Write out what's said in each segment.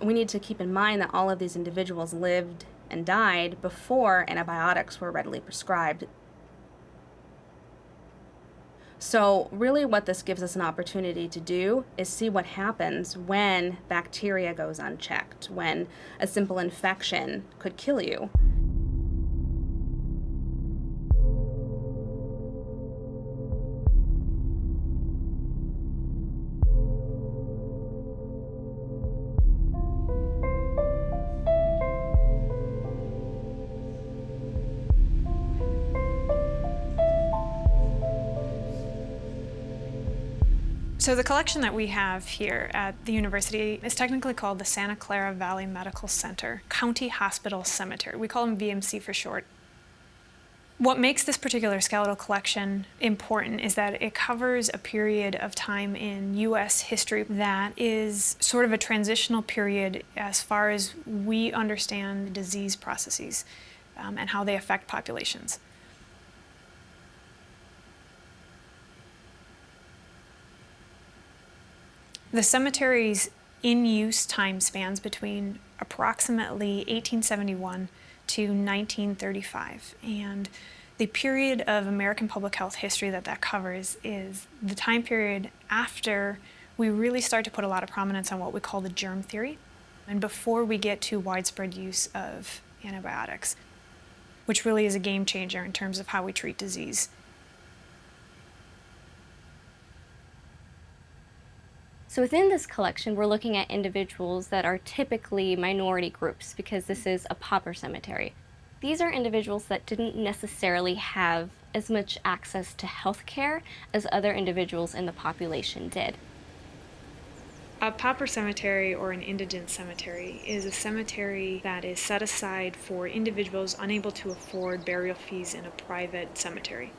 We need to keep in mind that all of these individuals lived and died before antibiotics were readily prescribed. So really what this gives us an opportunity to do is see what happens when bacteria goes unchecked, when a simple infection could kill you. So the collection that we have here at the university is technically called the Santa Clara Valley Medical Center County Hospital Cemetery. We call them VMC for short. What makes this particular skeletal collection important is that it covers a period of time in U.S. history that is sort of a transitional period as far as we understand disease processes and how they affect populations. The cemetery's in-use time spans between approximately 1871 to 1935, and the period of American public health history that covers is the time period after we really start to put a lot of prominence on what we call the germ theory, and before we get to widespread use of antibiotics, which really is a game changer in terms of how we treat disease. So within this collection, we're looking at individuals that are typically minority groups because this is a pauper cemetery. These are individuals that didn't necessarily have as much access to health care as other individuals in the population did. A pauper cemetery or an indigent cemetery is a cemetery that is set aside for individuals unable to afford burial fees in a private cemetery.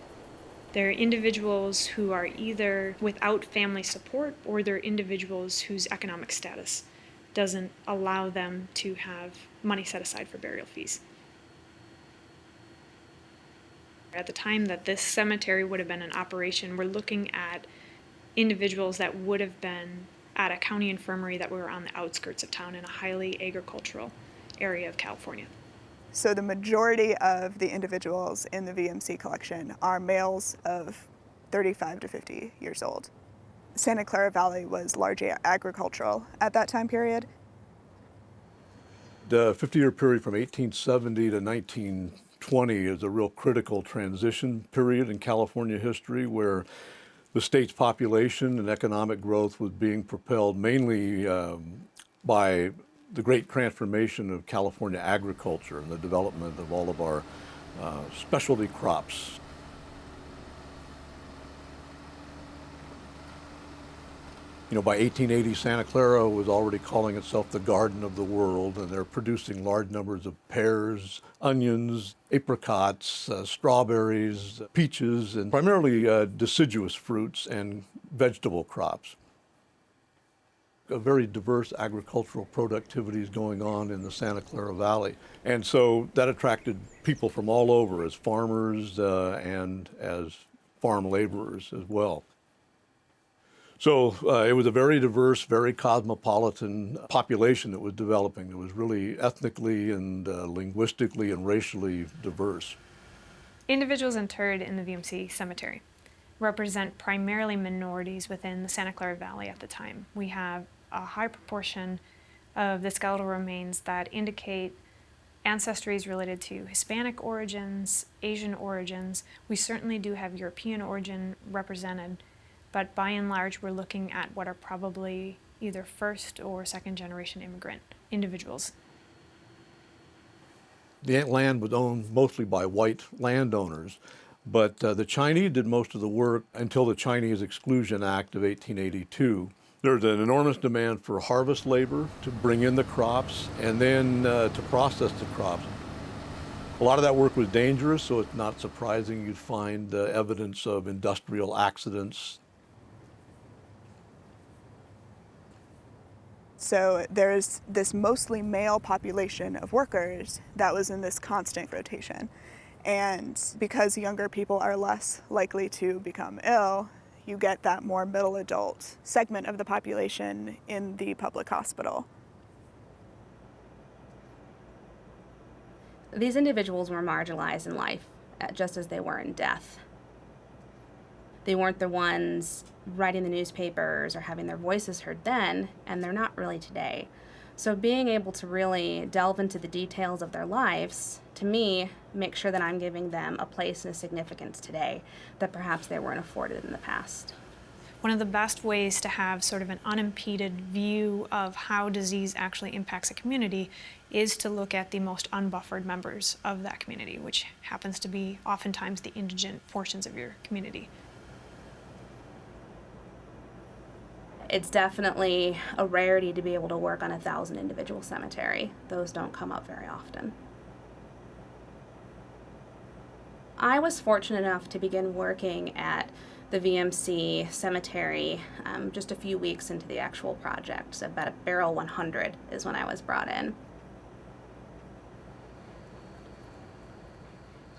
They're individuals who are either without family support or they're individuals whose economic status doesn't allow them to have money set aside for burial fees. At the time that this cemetery would have been in operation, we're looking at individuals that would have been at a county infirmary that were on the outskirts of town in a highly agricultural area of California. So the majority of the individuals in the VMC collection are males of 35 to 50 years old. Santa Clara Valley was largely agricultural at that time period. The 50-year period from 1870 to 1920 is a real critical transition period in California history where the state's population and economic growth was being propelled mainly by the great transformation of California agriculture and the development of all of our specialty crops. You know, by 1880, Santa Clara was already calling itself the Garden of the World, and they're producing large numbers of pears, onions, apricots, strawberries, peaches, and primarily deciduous fruits and vegetable crops. A very diverse agricultural productivity is going on in the Santa Clara Valley. And so that attracted people from all over as farmers and as farm laborers as well. So it was a very diverse, very cosmopolitan population that was developing. It was really ethnically and linguistically and racially diverse. Individuals interred in the VMC cemetery represent primarily minorities within the Santa Clara Valley at the time. We have a high proportion of the skeletal remains that indicate ancestries related to Hispanic origins, Asian origins. We certainly do have European origin represented, but by and large we're looking at what are probably either first or second generation immigrant individuals. The land was owned mostly by white landowners, but the Chinese did most of the work until the Chinese Exclusion Act of 1882. There's an enormous demand for harvest labor to bring in the crops and then to process the crops. A lot of that work was dangerous, so it's not surprising you'd find evidence of industrial accidents. So there's this mostly male population of workers that was in this constant rotation. And because younger people are less likely to become ill, you get that more middle adult segment of the population in the public hospital. These individuals were marginalized in life, just as they were in death. They weren't the ones writing the newspapers or having their voices heard then, and they're not really today. So being able to really delve into the details of their lives, to me, make sure that I'm giving them a place and a significance today that perhaps they weren't afforded in the past. One of the best ways to have sort of an unimpeded view of how disease actually impacts a community is to look at the most unbuffered members of that community, which happens to be oftentimes the indigent portions of your community. It's definitely a rarity to be able to work on 1,000 individual cemetery. Those don't come up very often. I was fortunate enough to begin working at the VMC cemetery just a few weeks into the actual project. So about barrel 100 is when I was brought in.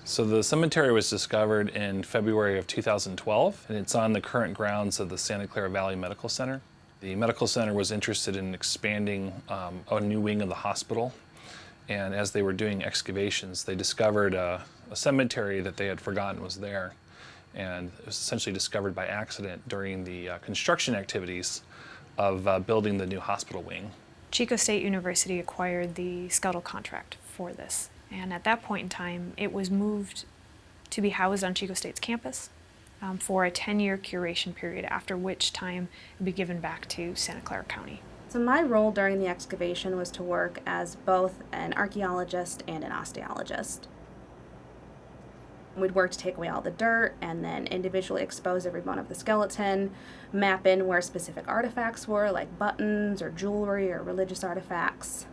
So the cemetery was discovered in February of 2012, and it's on the current grounds of the Santa Clara Valley Medical Center. The medical center was interested in expanding a new wing of the hospital, and as they were doing excavations, they discovered a cemetery that they had forgotten was there, and it was essentially discovered by accident during the construction activities of building the new hospital wing. Chico State University acquired the skeletal contract for this. And at that point in time, it was moved to be housed on Chico State's campus for a 10-year curation period, after which time it would be given back to Santa Clara County. So my role during the excavation was to work as both an archaeologist and an osteologist. We'd work to take away all the dirt and then individually expose every bone of the skeleton, map in where specific artifacts were, like buttons or jewelry or religious artifacts.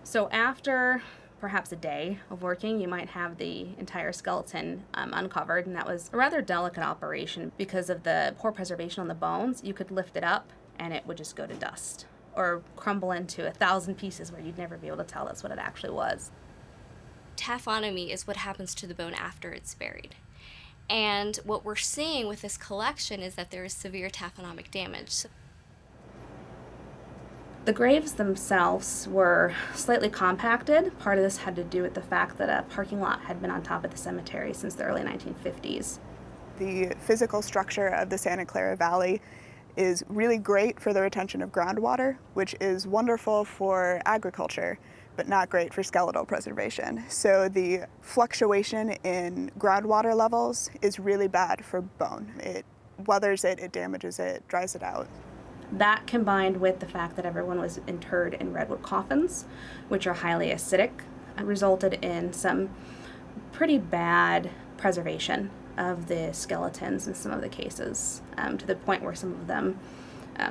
So after perhaps a day of working, you might have the entire skeleton uncovered, and that was a rather delicate operation because of the poor preservation on the bones. You could lift it up and it would just go to dust or crumble into 1,000 pieces where you'd never be able to tell that's what it actually was. Taphonomy is what happens to the bone after it's buried. And what we're seeing with this collection is that there is severe taphonomic damage. The graves themselves were slightly compacted. Part of this had to do with the fact that a parking lot had been on top of the cemetery since the early 1950s. The physical structure of the Santa Clara Valley is really great for the retention of groundwater, which is wonderful for agriculture, but not great for skeletal preservation. So the fluctuation in groundwater levels is really bad for bone. It weathers it, it damages it, dries it out. That combined with the fact that everyone was interred in redwood coffins, which are highly acidic, resulted in some pretty bad preservation of the skeletons in some of the cases, to the point where some of them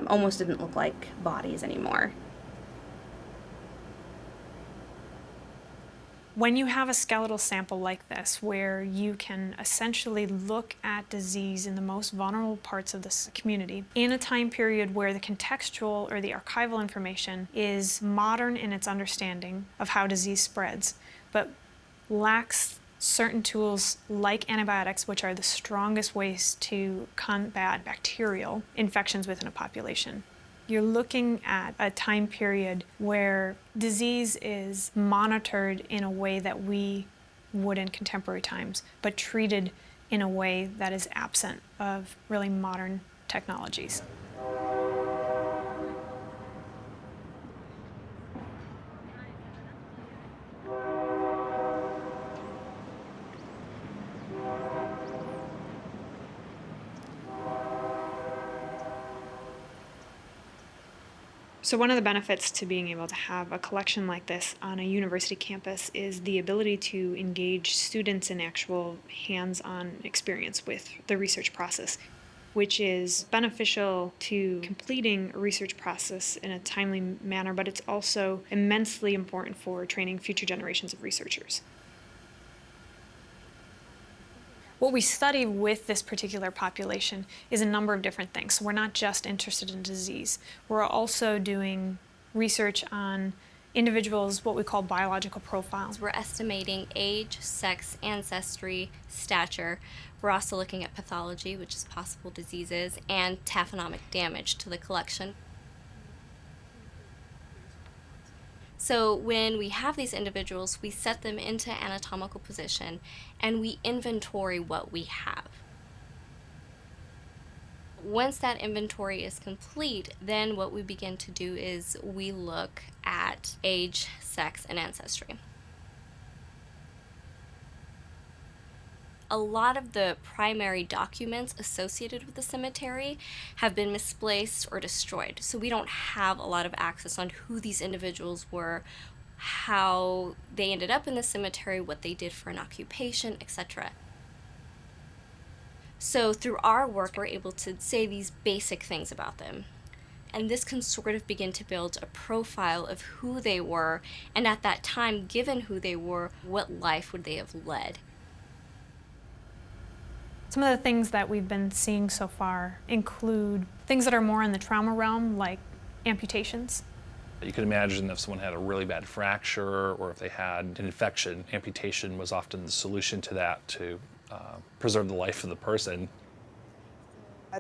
almost didn't look like bodies anymore. When you have a skeletal sample like this, where you can essentially look at disease in the most vulnerable parts of this community, in a time period where the contextual or the archival information is modern in its understanding of how disease spreads, but lacks certain tools like antibiotics, which are the strongest ways to combat bacterial infections within a population. You're looking at a time period where disease is monitored in a way that we would in contemporary times, but treated in a way that is absent of really modern technologies. So one of the benefits to being able to have a collection like this on a university campus is the ability to engage students in actual hands-on experience with the research process, which is beneficial to completing a research process in a timely manner, but it's also immensely important for training future generations of researchers. What we study with this particular population is a number of different things. So we're not just interested in disease. We're also doing research on individuals' what we call biological profiles. We're estimating age, sex, ancestry, stature. We're also looking at pathology, which is possible diseases, and taphonomic damage to the collection. So when we have these individuals, we set them into anatomical position and we inventory what we have. Once that inventory is complete, then what we begin to do is we look at age, sex, and ancestry. A lot of the primary documents associated with the cemetery have been misplaced or destroyed, so we don't have a lot of access on who these individuals were, how they ended up in the cemetery, what they did for an occupation, etc. So through our work, we're able to say these basic things about them. And this can sort of begin to build a profile of who they were, and at that time, given who they were, what life would they have led. Some of the things that we've been seeing so far include things that are more in the trauma realm, like amputations. You can imagine if someone had a really bad fracture or if they had an infection, amputation was often the solution to that to preserve the life of the person.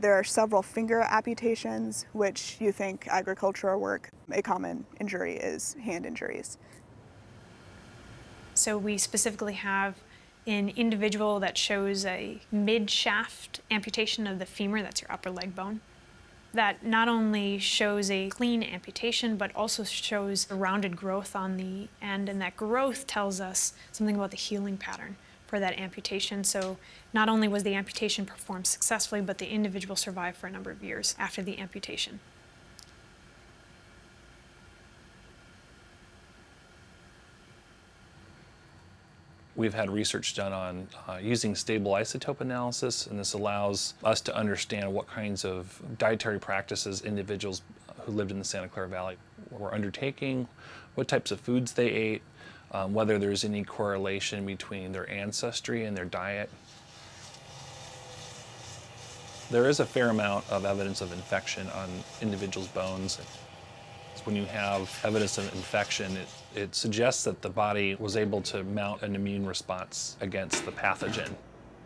There are several finger amputations, which you think agricultural work. A common injury is hand injuries. So we specifically have an individual that shows a mid-shaft amputation of the femur, that's your upper leg bone. That not only shows a clean amputation, but also shows a rounded growth on the end, and that growth tells us something about the healing pattern for that amputation. So not only was the amputation performed successfully, but the individual survived for a number of years after the amputation. We've had research done on using stable isotope analysis, and this allows us to understand what kinds of dietary practices individuals who lived in the Santa Clara Valley were undertaking, what types of foods they ate, whether there's any correlation between their ancestry and their diet. There is a fair amount of evidence of infection on individuals' bones. When you have evidence of infection, it suggests that the body was able to mount an immune response against the pathogen.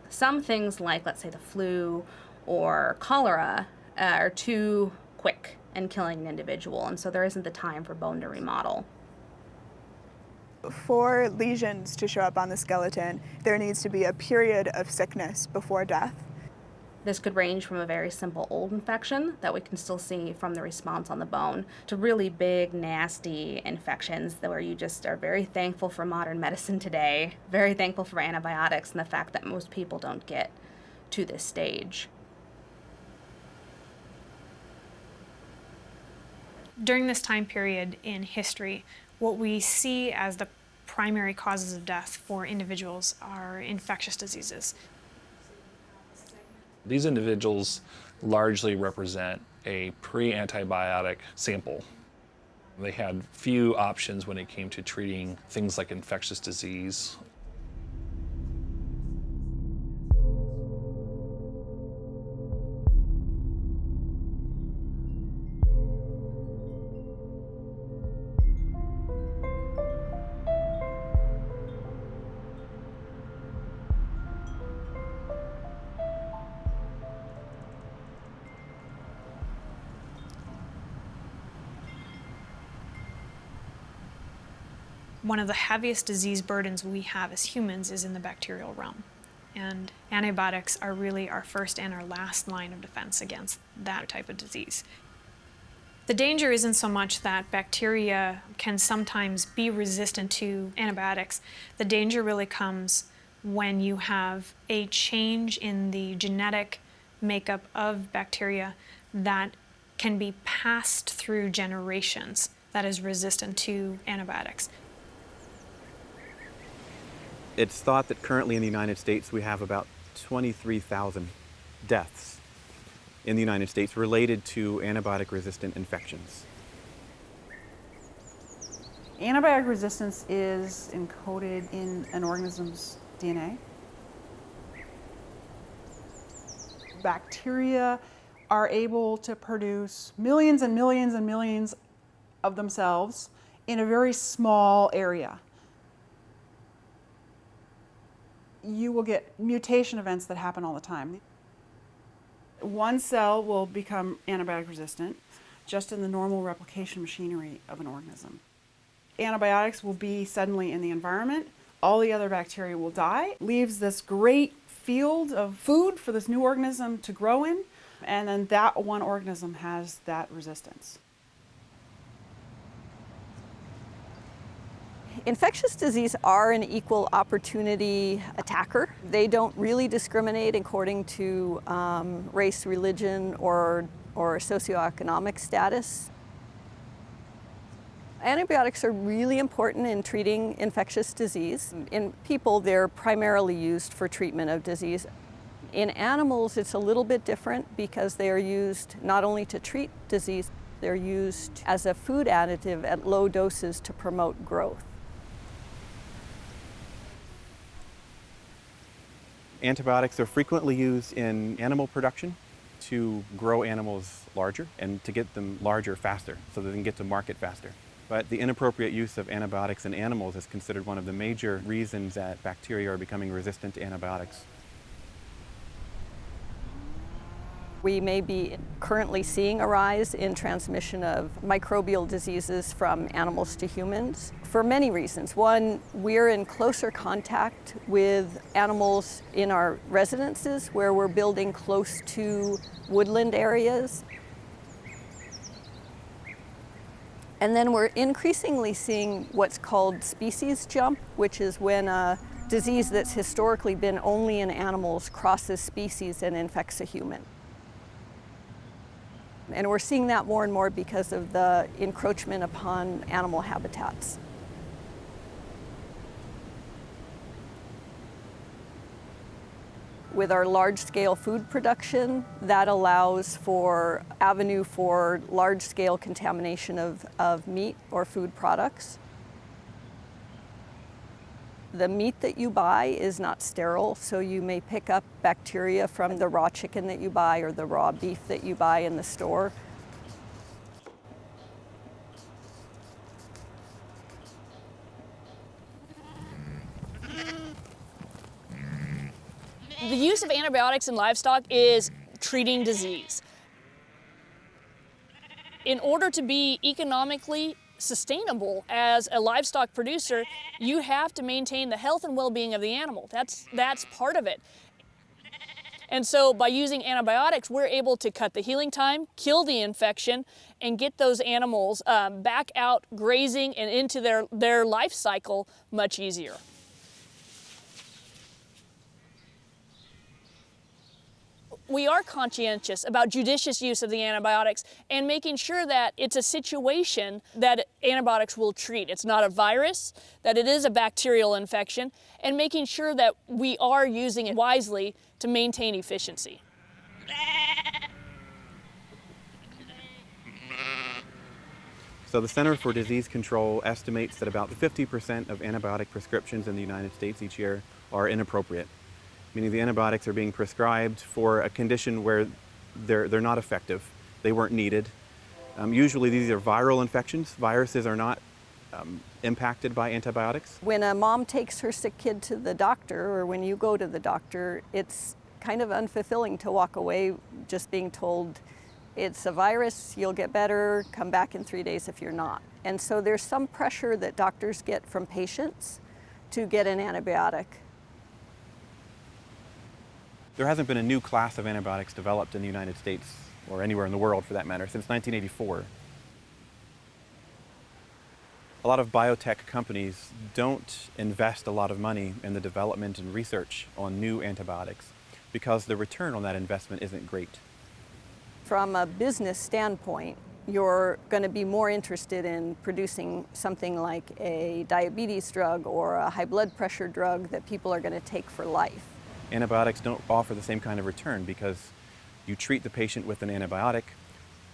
Some things like, let's say, the flu or cholera are too quick in killing an individual, and so there isn't the time for bone to remodel. For lesions to show up on the skeleton, there needs to be a period of sickness before death. This could range from a very simple old infection that we can still see from the response on the bone to really big, nasty infections where you just are very thankful for modern medicine today, very thankful for antibiotics and the fact that most people don't get to this stage. During this time period in history, what we see as the primary causes of death for individuals are infectious diseases. These individuals largely represent a pre-antibiotic sample. They had few options when it came to treating things like infectious disease. One of the heaviest disease burdens we have as humans is in the bacterial realm. And antibiotics are really our first and our last line of defense against that type of disease. The danger isn't so much that bacteria can sometimes be resistant to antibiotics. The danger really comes when you have a change in the genetic makeup of bacteria that can be passed through generations that is resistant to antibiotics. It's thought that currently in the United States we have about 23,000 deaths in the United States related to antibiotic-resistant infections. Antibiotic resistance is encoded in an organism's DNA. Bacteria are able to produce millions and millions and millions of themselves in a very small area. You will get mutation events that happen all the time. One cell will become antibiotic resistant just in the normal replication machinery of an organism. antibiotics will be suddenly in the environment. All the other bacteria will die. Leaves this great field of food for this new organism to grow in, and then that one organism has that resistance. Infectious disease are an equal opportunity attacker. They don't really discriminate according to race, religion, or socioeconomic status. Antibiotics are really important in treating infectious disease. In people, they're primarily used for treatment of disease. In animals, it's a little bit different because they are used not only to treat disease, they're used as a food additive at low doses to promote growth. Antibiotics are frequently used in animal production to grow animals larger and to get them larger faster so that they can get to market faster. But the inappropriate use of antibiotics in animals is considered one of the major reasons that bacteria are becoming resistant to antibiotics. We may be currently seeing a rise in transmission of microbial diseases from animals to humans for many reasons. One, we're in closer contact with animals in our residences where we're building close to woodland areas. And then we're increasingly seeing what's called species jump, which is when a disease that's historically been only in animals crosses species and infects a human. And we're seeing that more and more because of the encroachment upon animal habitats. With our large-scale food production, that allows for avenue for large-scale contamination of meat or food products. The meat that you buy is not sterile, so you may pick up bacteria from the raw chicken that you buy or the raw beef that you buy in the store. The use of antibiotics in livestock is treating disease. In order to be economically sustainable as a livestock producer, you have to maintain the health and well-being of the animal. That's part of it. And so by using antibiotics, we're able to cut the healing time, kill the infection, and get those animals back out grazing and into their life cycle much easier. We are conscientious about judicious use of the antibiotics and making sure that it's a situation that antibiotics will treat. It's not a virus, that it is a bacterial infection, and making sure that we are using it wisely to maintain efficiency. So the Center for Disease Control estimates that about 50% of antibiotic prescriptions in the United States each year are inappropriate, meaning the antibiotics are being prescribed for a condition where they're not effective. They weren't needed. Usually these are viral infections. Viruses are not impacted by antibiotics. When a mom takes her sick kid to the doctor, or when you go to the doctor, it's kind of unfulfilling to walk away just being told, it's a virus, you'll get better, come back in 3 days if you're not. And so there's some pressure that doctors get from patients to get an antibiotic. There hasn't been a new class of antibiotics developed in the United States, or anywhere in the world for that matter, since 1984. A lot of biotech companies don't invest a lot of money in the development and research on new antibiotics because the return on that investment isn't great. From a business standpoint, you're going to be more interested in producing something like a diabetes drug or a high blood pressure drug that people are going to take for life. Antibiotics don't offer the same kind of return because you treat the patient with an antibiotic,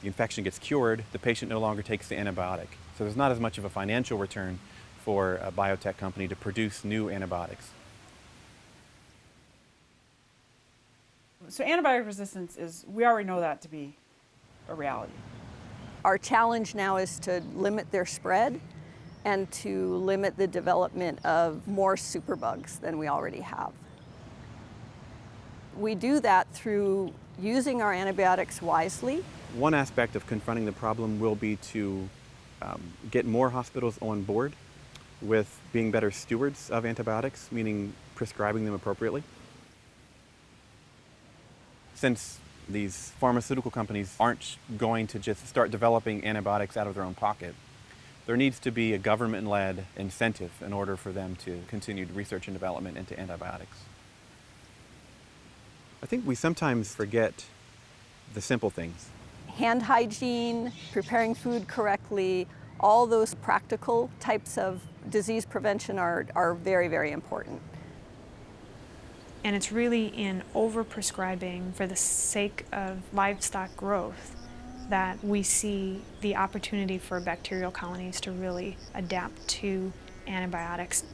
the infection gets cured, the patient no longer takes the antibiotic. So there's not as much of a financial return for a biotech company to produce new antibiotics. So antibiotic resistance we already know that to be a reality. Our challenge now is to limit their spread and to limit the development of more superbugs than we already have. We do that through using our antibiotics wisely. One aspect of confronting the problem will be to get more hospitals on board with being better stewards of antibiotics, meaning prescribing them appropriately. Since these pharmaceutical companies aren't going to just start developing antibiotics out of their own pocket, there needs to be a government-led incentive in order for them to continue research and development into antibiotics. I think we sometimes forget the simple things. Hand hygiene, preparing food correctly, all those practical types of disease prevention are very, very important. And it's really in overprescribing for the sake of livestock growth that we see the opportunity for bacterial colonies to really adapt to antibiotics.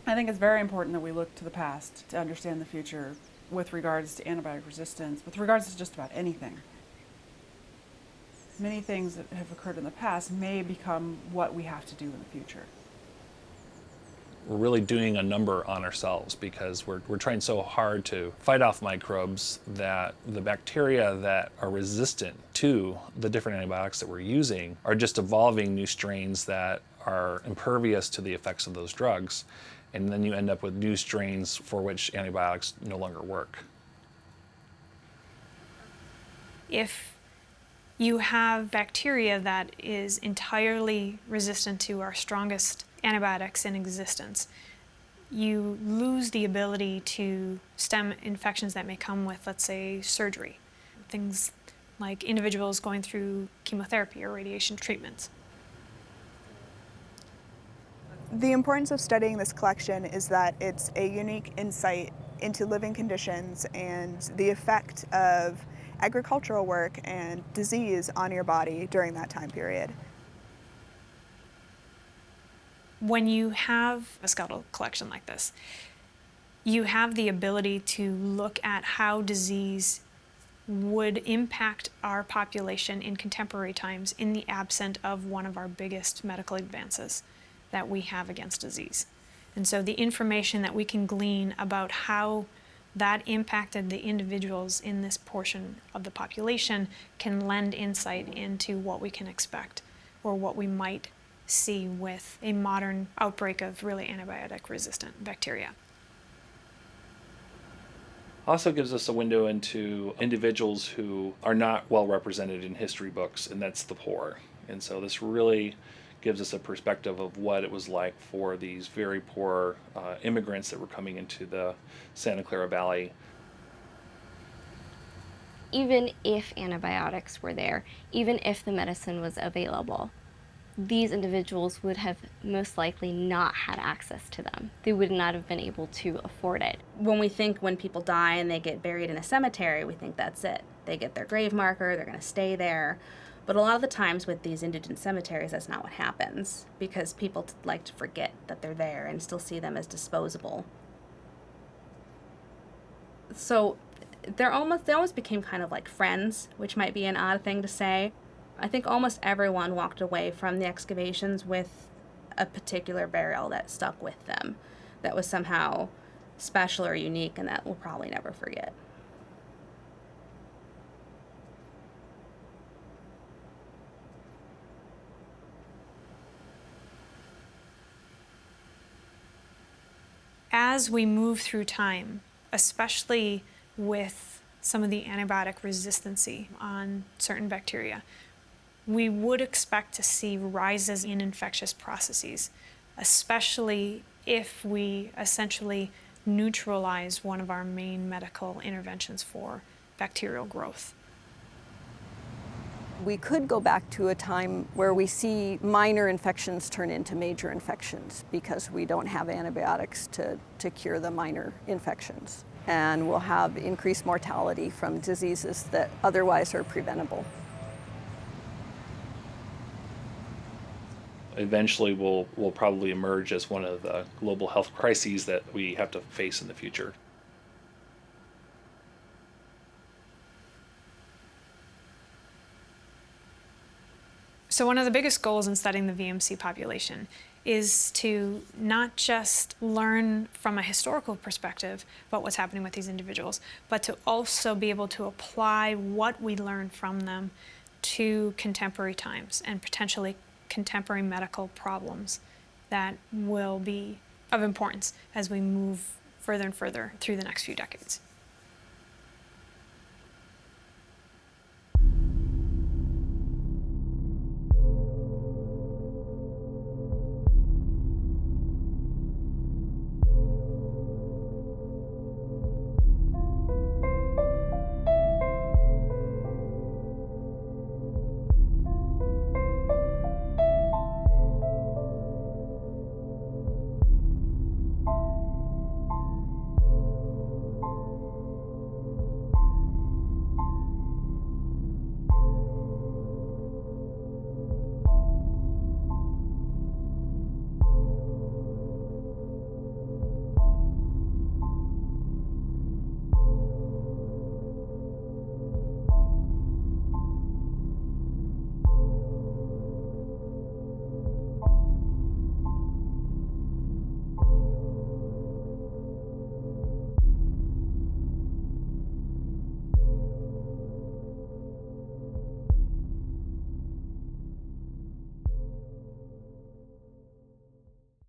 I think it's very important that we look to the past to understand the future with regards to antibiotic resistance, with regards to just about anything. Many things that have occurred in the past may become what we have to do in the future. We're really doing a number on ourselves because we're trying so hard to fight off microbes that the bacteria that are resistant to the different antibiotics that we're using are just evolving new strains that are impervious to the effects of those drugs. And then you end up with new strains for which antibiotics no longer work. If you have bacteria that is entirely resistant to our strongest antibiotics in existence, you lose the ability to stem infections that may come with, let's say, surgery. Things like individuals going through chemotherapy or radiation treatments. The importance of studying this collection is that it's a unique insight into living conditions and the effect of agricultural work and disease on your body during that time period. When you have a skeletal collection like this, you have the ability to look at how disease would impact our population in contemporary times in the absence of one of our biggest medical advances that we have against disease. And so the information that we can glean about how that impacted the individuals in this portion of the population can lend insight into what we can expect or what we might see with a modern outbreak of really antibiotic-resistant bacteria. Also gives us a window into individuals who are not well represented in history books, and that's the poor. And so this really gives us a perspective of what it was like for these very poor immigrants that were coming into the Santa Clara Valley. Even if antibiotics were there, even if the medicine was available, these individuals would have most likely not had access to them. They would not have been able to afford it. When people die and they get buried in a cemetery, we think that's it. They get their grave marker, they're going to stay there. But a lot of the times with these indigent cemeteries, that's not what happens, because people like to forget that they're there and still see them as disposable. So they almost became kind of like friends, which might be an odd thing to say. I think almost everyone walked away from the excavations with a particular burial that stuck with them, that was somehow special or unique, and that we'll probably never forget. As we move through time, especially with some of the antibiotic resistancy on certain bacteria, we would expect to see rises in infectious processes, especially if we essentially neutralize one of our main medical interventions for bacterial growth. We could go back to a time where we see minor infections turn into major infections because we don't have antibiotics to cure the minor infections. And we'll have increased mortality from diseases that otherwise are preventable. Eventually will probably emerge as one of the global health crises that we have to face in the future. So one of the biggest goals in studying the VMC population is to not just learn from a historical perspective about what's happening with these individuals, but to also be able to apply what we learn from them to contemporary times and potentially contemporary medical problems that will be of importance as we move further and further through the next few decades.